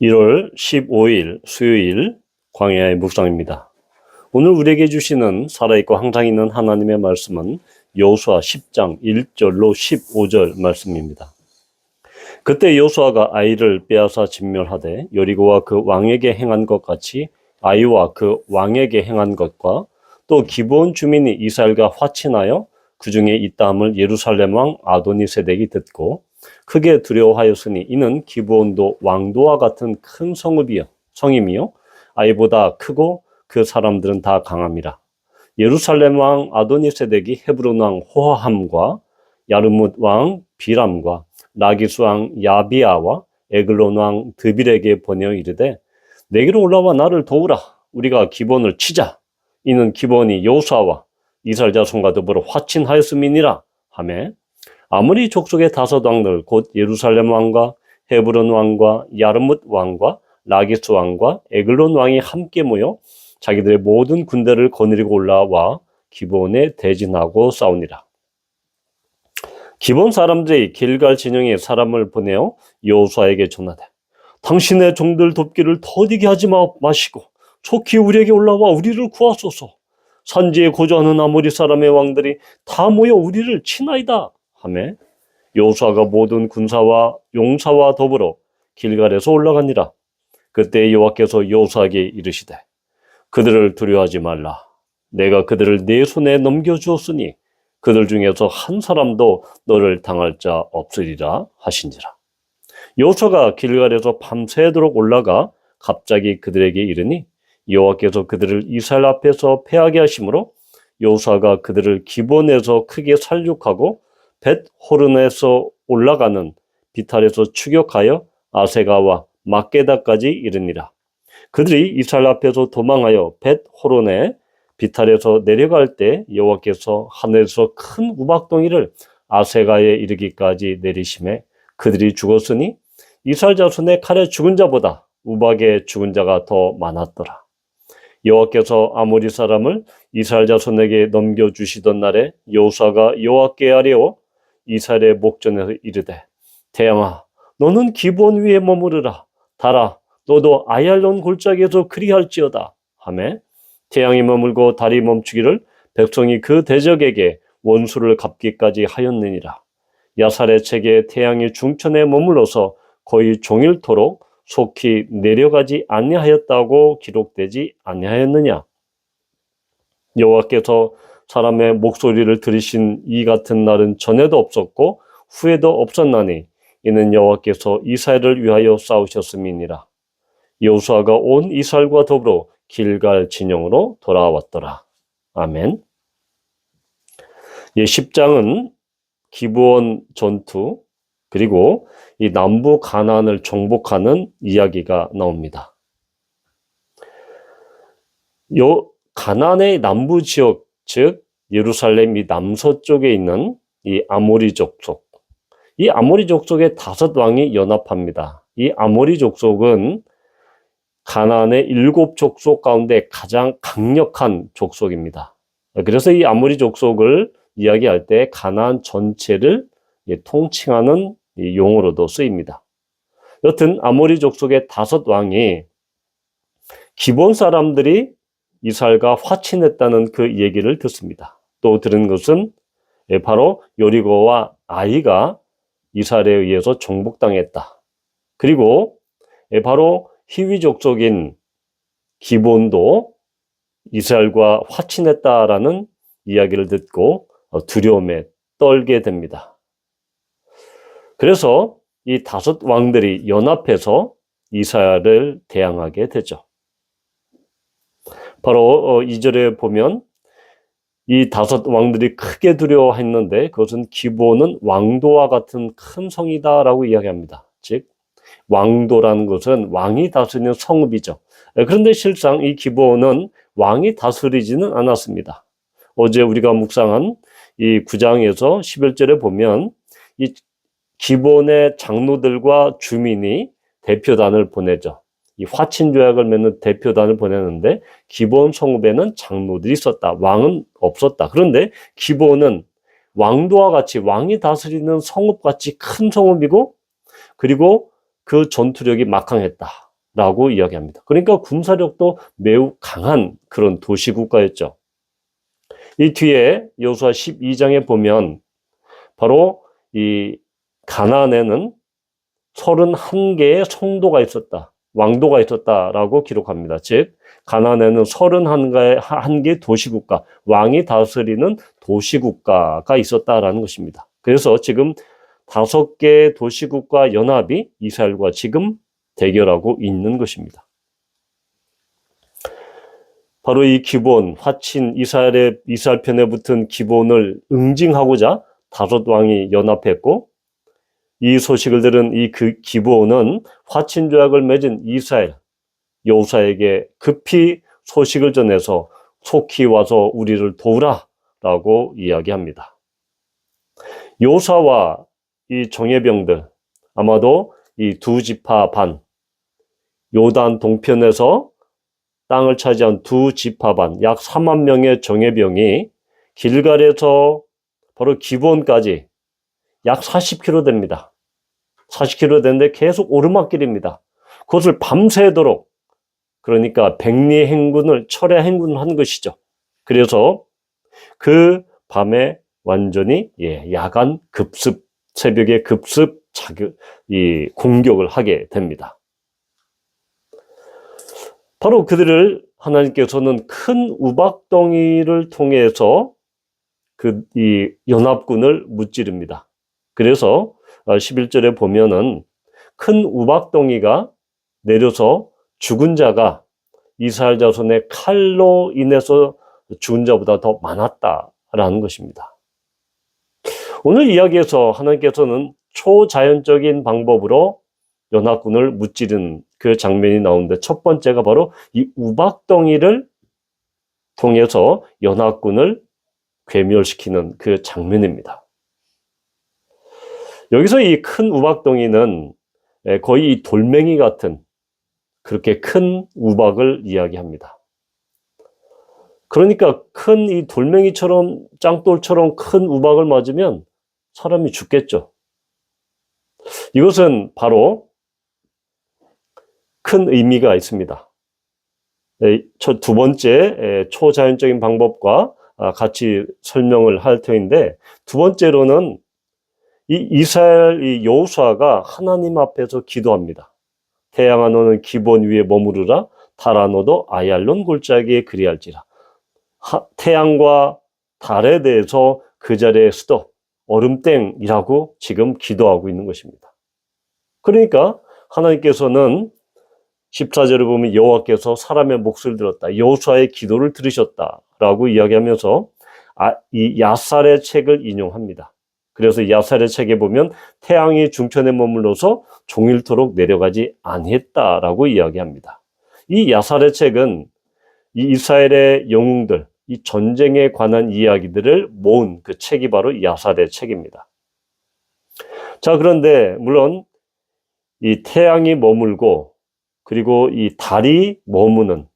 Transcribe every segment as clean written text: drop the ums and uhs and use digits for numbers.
1월 15일 수요일 광야의 묵상입니다. 오늘 우리에게 주시는 살아있고 항상 있는 하나님의 말씀은 여호수아 10장 1절로 15절 말씀입니다. 그때 여호수아가 아이를 빼앗아 진멸하되 여리고와 그 왕에게 행한 것 같이 아이와 그 왕에게 행한 것과 또 기브온 주민이 이스라엘과 화친하여 그 중에 있다함을 예루살렘 왕 아도니세덱이 듣고 크게 두려워하였으니 이는 기브온도 왕도와 같은 큰 성임이요 아이보다 크고 그 사람들은 다 강함이라. 예루살렘 왕 아도니세덱이 헤브론 왕 호함과 야르뭇 왕 비람과 라기스 왕 야비아와 에글론 왕 드빌에게 보내어 이르되 내게로 올라와 나를 도우라. 우리가 기브온을 치자. 이는 기브온이 여호수아와 이스라엘 자손과 더불어 화친하였음이니라 하매 아무리 족속의 5 왕들 곧 예루살렘 왕과 헤브론 왕과 야르뭇 왕과 라기스 왕과 에글론 왕이 함께 모여 자기들의 모든 군대를 거느리고 올라와 기브온에 대진하고 싸우니라. 기브온 사람들이 길갈 진영에 사람을 보내어 여호수아에게 전하되 당신의 종들 돕기를 더디게 하지 마시고 속히 우리에게 올라와 우리를 구하소서. 산지에 거주하는 아모리 사람의 왕들이 다 모여 우리를 치나이다 하매 여호수아가 모든 군사와 용사와 더불어 길갈에서 올라가니라. 그때 여호와께서 여호수아에게 이르시되 그들을 두려워하지 말라. 내가 그들을 네 손에 넘겨주었으니 그들 중에서 한 사람도 너를 당할 자 없으리라 하시니라. 여호수아가 길갈에서 밤새도록 올라가 갑자기 그들에게 이르니 여호와께서 그들을 이스라엘 앞에서 패하게 하심으로 여호수아가 그들을 기브온에서 크게 살육하고 벳호른에서 올라가는 비탈에서 추격하여 아세가와 막게다까지 이르니라. 그들이 이스라엘 앞에서 도망하여 벳호른의 비탈에서 내려갈 때 여호와께서 하늘에서 큰 우박덩이를 아세가에 이르기까지 내리심에 그들이 죽었으니 이스라엘 자손의 칼에 죽은 자보다 우박에 죽은 자가 더 많았더라. 여호와께서 아모리 사람을 이스라엘 자손에게 넘겨주시던 날에 여호수아가 여호와께 아뢰어 이스라엘의 목전에서 이르되 태양아 너는 기브온 위에 머무르라. 달아 너도 아얄론 골짜기에서 그리할지어다 하매 태양이 머물고 달이 멈추기를 백성이 그 대적에게 원수를 갚기까지 하였느니라. 야살의 책에 태양이 중천에 머물러서 거의 종일토록 속히 내려가지 아니하였다고 기록되지 아니하였느냐. 여호와께서 사람의 목소리를 들으신 이 같은 날은 전에도 없었고 후에도 없었나니 이는 여호와께서 이스라엘을 위하여 싸우셨음이니라. 여호수아가 온 이스라엘과 더불어 길갈 진영으로 돌아왔더라. 아멘. 10장은 기브온 전투 그리고 이 남부 가나안을 정복하는 이야기가 나옵니다. 가나안의 남부 지역, 즉 예루살렘 이 남서쪽에 있는 이 아모리 족속, 이 아모리 족속의 5 왕이 연합합니다. 이 아모리 족속은 가나안의 7 족속 가운데 가장 강력한 족속입니다. 그래서 이 아모리 족속을 이야기할 때 가나안 전체를 통칭하는 용어로도 쓰입니다. 여튼 아모리 족속의 5 왕이 기브온 사람들이 이스라엘과 화친했다는 그 얘기를 듣습니다. 또 들은 것은 바로 여리고와 아이가 이스라엘에 의해서 정복당했다. 그리고 바로 히위 족속인 기브온도 이스라엘과 화친했다라는 이야기를 듣고 두려움에 떨게 됩니다. 그래서 이 5 왕들이 연합해서 이스라엘을 대항하게 되죠. 바로 2절에 보면 이 5 왕들이 크게 두려워했는데 그것은 기브온은 왕도와 같은 큰 성이다라고 이야기합니다. 즉 왕도라는 것은 왕이 다스리는 성읍이죠. 그런데 실상 이 기브온은 왕이 다스리지는 않았습니다. 어제 우리가 묵상한 이 9장에서 11절에 보면 이 기브온의 장로들과 주민이 대표단을 보내죠. 이 화친 조약을 맺는 대표단을 보내는데 기브온 성읍에는 장로들이 있었다. 왕은 없었다. 그런데 기브온은 왕도와 같이 왕이 다스리는 성읍같이 큰 성읍이고 그리고 그 전투력이 막강했다. 라고 이야기합니다. 그러니까 군사력도 매우 강한 그런 도시국가였죠. 이 뒤에 여호수아 12장에 보면 바로 이 가나안에는 31개의 성도가 있었다. 왕도가 있었다라고 기록합니다. 즉 가나안에는 31개 도시국가, 왕이 다스리는 도시국가가 있었다라는 것입니다. 그래서 지금 5개 도시국가 연합이 이스라엘과 지금 대결하고 있는 것입니다. 바로 이 기본, 화친 이스라엘 편에 붙은 기본을 응징하고자 5왕이 연합했고, 이 소식을 들은 이 기브온은 화친 조약을 맺은 이스라엘 여호수아에게 급히 소식을 전해서 속히 와서 우리를 도우라라고 이야기합니다. 여호수아와 이 정예병들, 아마도 이 2지파 반, 요단 동편에서 땅을 차지한 2지파 반, 약 4만 명의 정예병이 길갈에서 바로 기브온까지 약 40km 됩니다. 40km 되는데 계속 오르막길입니다. 그것을 밤새도록, 그러니까 백리 행군을, 철야 행군을 한 것이죠. 그래서 그 밤에 완전히 야간 급습, 새벽에 급습 이 공격을 하게 됩니다. 바로 그들을 하나님께서는 큰 우박덩이를 통해서 이 연합군을 무찌릅니다. 그래서 11절에 보면은 큰 우박덩이가 내려서 죽은 자가 이스라엘 자손의 칼로 인해서 죽은 자보다 더 많았다라는 것입니다. 오늘 이야기에서 하나님께서는 초자연적인 방법으로 연합군을 무찌른 그 장면이 나오는데, 첫 번째가 바로 이 우박덩이를 통해서 연합군을 괴멸시키는 그 장면입니다. 여기서 이 큰 우박덩이는 거의 이 돌멩이 같은 그렇게 큰 우박을 이야기합니다. 그러니까 큰 이 돌멩이처럼, 짱돌처럼 큰 우박을 맞으면 사람이 죽겠죠. 이것은 바로 큰 의미가 있습니다. 두 번째 초자연적인 방법과 같이 설명을 할 터인데, 두 번째로는 이 이스라엘 이 여호수아가 하나님 앞에서 기도합니다. 태양아 너는 기본 위에 머무르라, 달아 너도 아얄론 골짜기에 그리할지라. 태양과 달에 대해서 그 자리에 스톱, 얼음땡이라고 지금 기도하고 있는 것입니다. 그러니까 하나님께서는 14절을 보면 여호와께서 사람의 목소리를 들었다, 여호수아의 기도를 들으셨다라고 이야기하면서 이 야살의 책을 인용합니다. 그래서 야살의 책에 보면 태양이 중천에 머물러서 종일토록 내려가지 아니했다라고 이야기합니다. 이 야살의 책은 이 이스라엘의 영웅들, 이 전쟁에 관한 이야기들을 모은 그 책이 바로 야살의 책입니다. 자, 그런데 물론 이 태양이 머물고 그리고 이 달이 머무는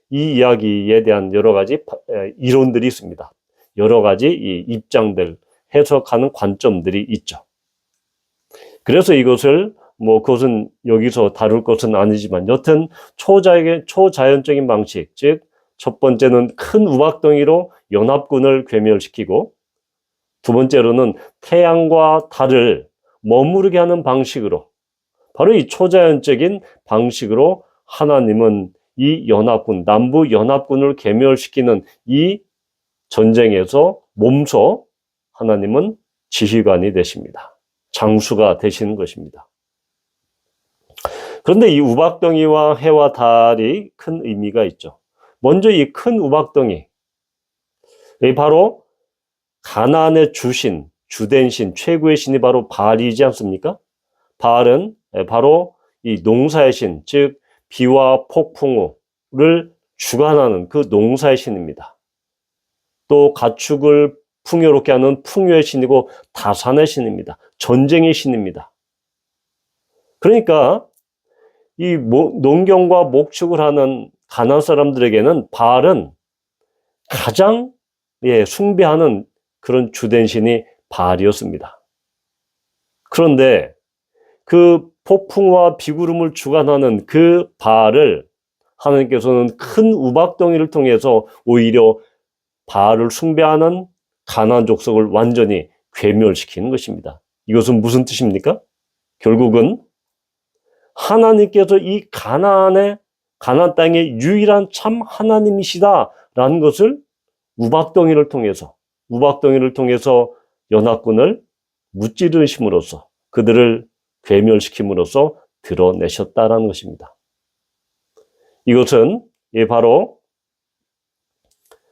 이 이야기에 대한 여러 가지 이론들이 있습니다. 여러 가지 이 입장들, 해석하는 관점들이 있죠. 그래서 이것을 그것은 여기서 다룰 것은 아니지만, 여튼 초자연적인 방식, 즉 첫 번째는 큰 우박덩이로 연합군을 괴멸시키고, 두 번째로는 태양과 달을 머무르게 하는 방식으로, 바로 이 초자연적인 방식으로 하나님은 이 연합군, 남부 연합군을 괴멸시키는 이 전쟁에서 몸소 하나님은 지휘관이 되십니다. 장수가 되시는 것입니다. 그런데 이 우박덩이와 해와 달이 큰 의미가 있죠. 먼저 이 큰 우박덩이, 바로 가나안의 주신, 주된 신, 최고의 신이 바로 바알이지 않습니까? 바알은 바로 이 농사의 신, 즉 비와 폭풍우를 주관하는 그 농사의 신입니다. 또 가축을 풍요롭게 하는 풍요의 신이고 다산의 신입니다. 전쟁의 신입니다. 그러니까 이 농경과 목축을 하는 가나안 사람들에게는 바알은 가장 숭배하는 그런 주된 신이 바알이었습니다. 그런데 그 폭풍과 비구름을 주관하는 그 바알을 하나님께서는 큰 우박덩이를 통해서 오히려 바알을 숭배하는 가나안 족속을 완전히 괴멸시키는 것입니다. 이것은 무슨 뜻입니까? 결국은 하나님께서 이 가나안 땅의 유일한 참 하나님이시다라는 것을 우박덩이를 통해서 연합군을 무찌르심으로써 그들을 괴멸시킴으로써 드러내셨다라는 것입니다. 이것은 바로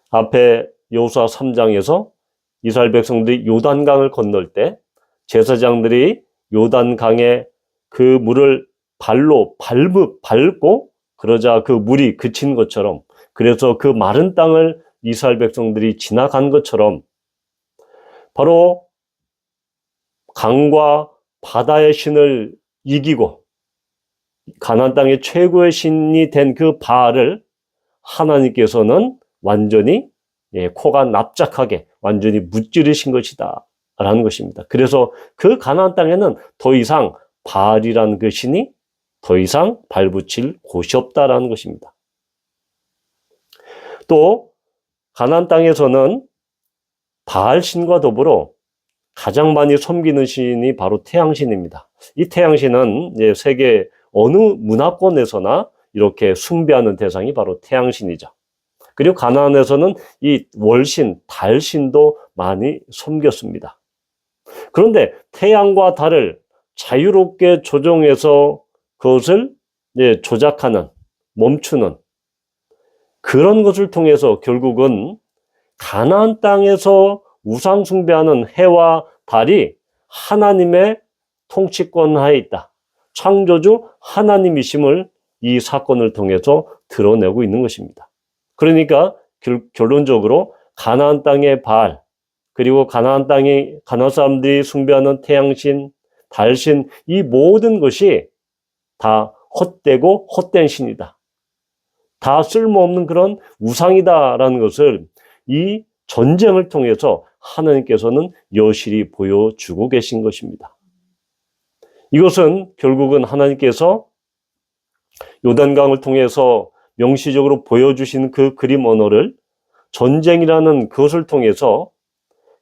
앞에 여호수아 3장에서 이스라엘 백성들이 요단강을 건널 때 제사장들이 요단강에 그 물을 발로 밟고 그러자 그 물이 그친 것처럼, 그래서 그 마른 땅을 이스라엘 백성들이 지나간 것처럼 바로 강과 바다의 신을 이기고 가나안 땅의 최고의 신이 된 그 바알을 하나님께서는 완전히 코가 납작하게 완전히 무찌르신 것이다 라는 것입니다. 그래서 그 가나안 땅에는 더 이상 바알이라는 그 신이 더 이상 발붙일 곳이 없다라는 것입니다. 또 가나안 땅에서는 바알 신과 더불어 가장 많이 섬기는 신이 바로 태양신입니다. 이 태양신은 세계 어느 문화권에서나 이렇게 숭배하는 대상이 바로 태양신이죠. 그리고 가나안에서는 이 월신, 달신도 많이 섬겼습니다. 그런데 태양과 달을 자유롭게 조종해서 그것을 조작하는, 멈추는 그런 것을 통해서 결국은 가나안 땅에서 우상 숭배하는 해와 달이 하나님의 통치권 하에 있다, 창조주 하나님이심을 이 사건을 통해서 드러내고 있는 것입니다. 그러니까 결론적으로 가나안 땅의 바알, 그리고 가나안 사람들이 숭배하는 태양신, 달신, 이 모든 것이 다 헛되고 헛된 신이다, 다 쓸모없는 그런 우상이다라는 것을 이 전쟁을 통해서 하나님께서는 여실히 보여주고 계신 것입니다. 이것은 결국은 하나님께서 요단강을 통해서 명시적으로 보여주신 그 그림 언어를 전쟁이라는 그것을 통해서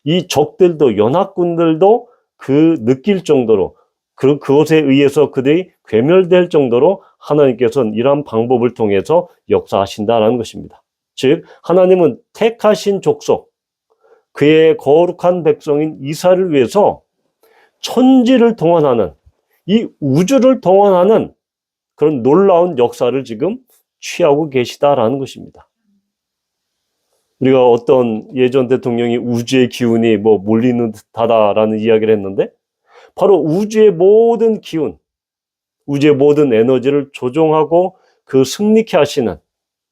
이 적들도, 연합군들도 그 느낄 정도로, 그것에 의해서 그들이 괴멸될 정도로 하나님께서는 이러한 방법을 통해서 역사하신다라는 것입니다. 즉 하나님은 택하신 족속, 그의 거룩한 백성인 이스라엘을 위해서 천지를 동원하는, 이 우주를 동원하는 그런 놀라운 역사를 지금 취하고 계시다라는 것입니다. 우리가 어떤 예전 대통령이 우주의 기운이 몰리는 듯하다라는 이야기를 했는데, 바로 우주의 모든 기운, 우주의 모든 에너지를 조종하고 그 승리케 하시는,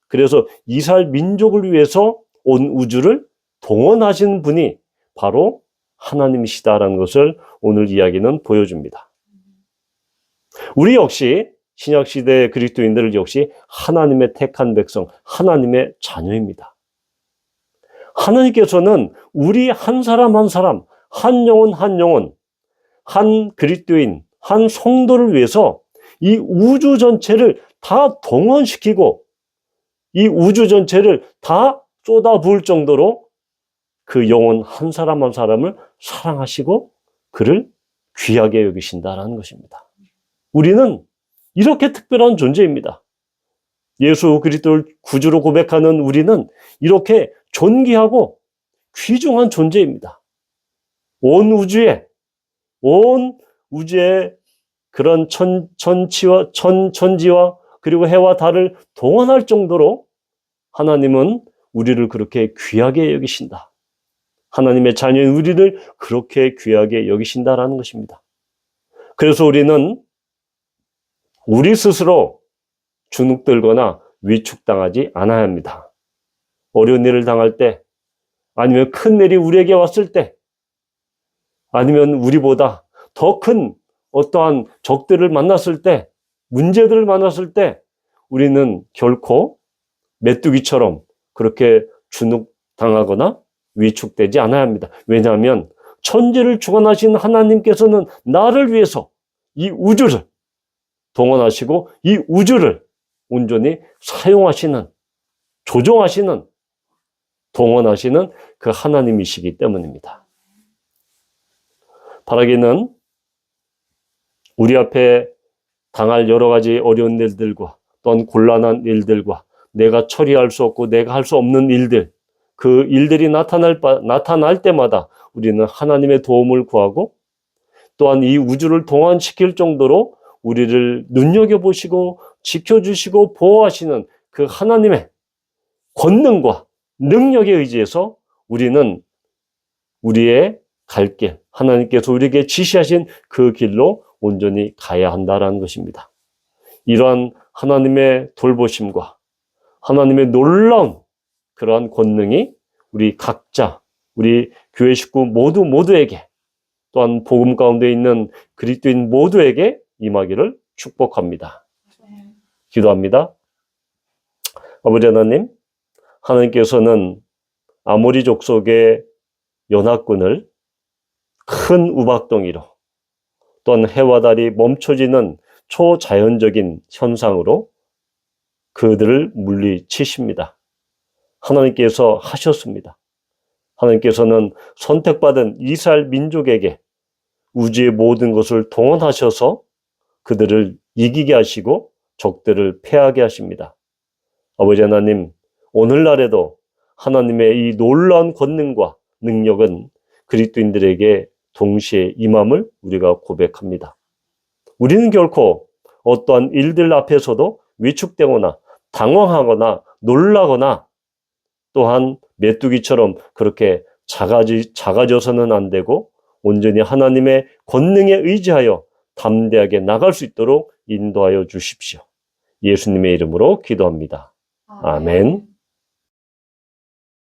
그래서 이스라엘 민족을 위해서 온 우주를 동원하신 분이 바로 하나님이시다라는 것을 오늘 이야기는 보여줍니다. 우리 역시 신약시대의 그리스도인들 역시 하나님의 택한 백성, 하나님의 자녀입니다. 하나님께서는 우리 한 사람 한 사람, 한 영혼 한 영혼, 한 그리스도인, 한 성도를 위해서 이 우주 전체를 다 동원시키고 이 우주 전체를 다 쏟아부을 정도로 그 영혼 한 사람 한 사람을 사랑하시고 그를 귀하게 여기신다라는 것입니다. 우리는 이렇게 특별한 존재입니다. 예수 그리스도를 구주로 고백하는 우리는 이렇게 존귀하고 귀중한 존재입니다. 온 우주에 그런 천지와 그리고 해와 달을 동원할 정도로 하나님은 우리를 그렇게 귀하게 여기신다. 하나님의 자녀인 우리를 그렇게 귀하게 여기신다라는 것입니다. 그래서 우리는 우리 스스로 주눅들거나 위축당하지 않아야 합니다. 어려운 일을 당할 때, 아니면 큰 일이 우리에게 왔을 때, 아니면 우리보다 더 큰 어떠한 적들을 만났을 때, 문제들을 만났을 때 우리는 결코 메뚜기처럼 그렇게 주눅당하거나 위축되지 않아야 합니다. 왜냐하면 천지를 주관하신 하나님께서는 나를 위해서 이 우주를, 동원하시고 이 우주를 온전히 사용하시는, 조종하시는, 동원하시는 그 하나님이시기 때문입니다. 바라기는 우리 앞에 당할 여러 가지 어려운 일들과 또한 곤란한 일들과 내가 처리할 수 없고 내가 할 수 없는 일들, 그 일들이 나타날 때마다 우리는 하나님의 도움을 구하고 또한 이 우주를 동환시킬 정도로 우리를 눈여겨보시고 지켜주시고 보호하시는 그 하나님의 권능과 능력에 의지해서 우리는 우리의 갈 길, 하나님께서 우리에게 지시하신 그 길로 온전히 가야 한다는 것입니다. 이러한 하나님의 돌보심과 하나님의 놀라운 그러한 권능이 우리 각자, 우리 교회 식구 모두에게 또한 복음 가운데 있는 그리스도인 모두에게 임하기를 축복합니다. 기도합니다. 아버지 하나님, 하나님께서는 아모리 족속의 연합군을 큰 우박덩이로 또한 해와 달이 멈춰지는 초자연적인 현상으로 그들을 물리치십니다. 하나님께서 하셨습니다. 하나님께서는 선택받은 이스라엘 민족에게 우주의 모든 것을 동원하셔서 그들을 이기게 하시고 적들을 패하게 하십니다. 아버지 하나님, 오늘날에도 하나님의 이 놀라운 권능과 능력은 그리스도인들에게 동시에 임함을 우리가 고백합니다. 우리는 결코 어떠한 일들 앞에서도 위축되거나 당황하거나 놀라거나 또한 메뚜기처럼 그렇게 작아져서는 안 되고 온전히 하나님의 권능에 의지하여 담대하게 나갈 수 있도록 인도하여 주십시오. 예수님의 이름으로 기도합니다. 아멘.